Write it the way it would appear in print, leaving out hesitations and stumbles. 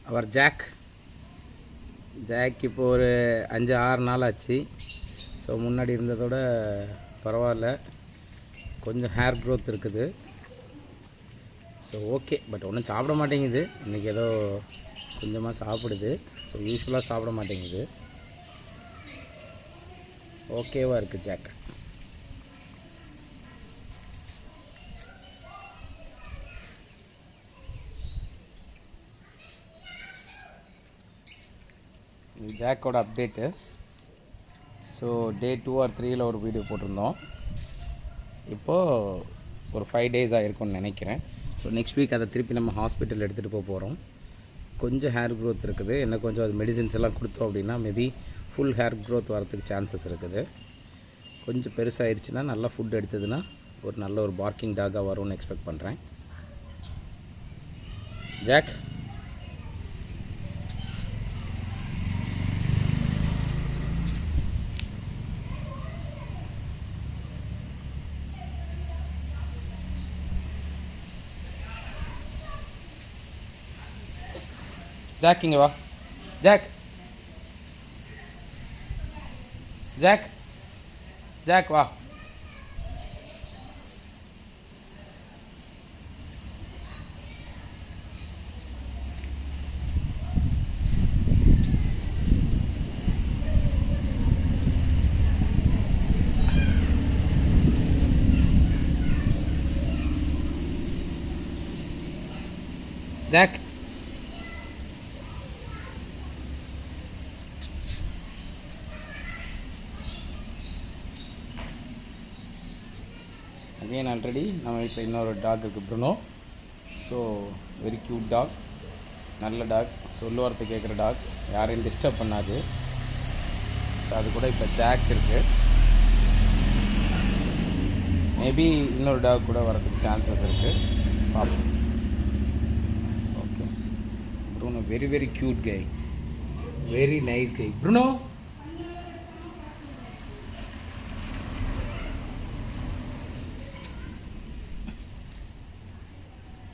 அவர் jack இப்போ ஒரு 5-6 நாள் ஆச்சு. ஸோ முன்னாடி இருந்ததோட பரவாயில்ல, கொஞ்சம் ஹேர் க்ரோத் இருக்குது. ஸோ ஓகே, பட் ஒன்றும் சாப்பிட மாட்டேங்குது. இன்றைக்கி ஏதோ கொஞ்சமாக சாப்பிடுது. ஸோ யூஸ்வலாக சாப்பிட மாட்டேங்குது. ஓகேவாக இருக்குது ஜாக். ஜாக்கோட அப்டேட்டு. ஸோ டே 2 or 3 ஒரு வீடியோ போட்டிருந்தோம். இப்போது ஒரு 5 days ஆகிருக்கும்னு நினைக்கிறேன். ஸோ நெக்ஸ்ட் வீக் அதை திருப்பி நம்ம ஹாஸ்பிட்டல் எடுத்துகிட்டு போகிறோம். கொஞ்சம் ஹேர் க்ரோத் இருக்குது. என்ன கொஞ்சம் அது மெடிசின்ஸ் எல்லாம் கொடுத்தோம் அப்படின்னா மேபி ஃபுல் ஹேர் க்ரோத் வரதுக்கு சான்சஸ் இருக்குது. கொஞ்சம் பெருசாகிடுச்சுன்னா நல்லா ஃபுட் எடுத்ததுன்னா ஒரு நல்ல ஒரு பார்க்கிங் டாகாக வரும்னு எக்ஸ்பெக்ட் பண்ணுறேன். ஜாக், ஜாக் இங்கே வா. ஜாக், ஜாக், ஜாக் வா. ஜாக், அகெயின் ஆல்ரெடி நம்ம வீட்டில் இன்னொரு டாக் இருக்குது, Bruno. So very cute talk, நல்ல டாக், சொல்லுவார்த்தை கேட்குற டாக், யாரையும் டிஸ்டர்ப் பண்ணாது. ஸோ அது கூட இப்போ ஜாக் இருக்குது. மேபி இன்னொரு டாக் கூட வரதுக்கு சான்சஸ் இருக்குது, பார்ப்போம். Okay, Bruno very very cute கை, வெரி நைஸ் கை ப்ருனோ.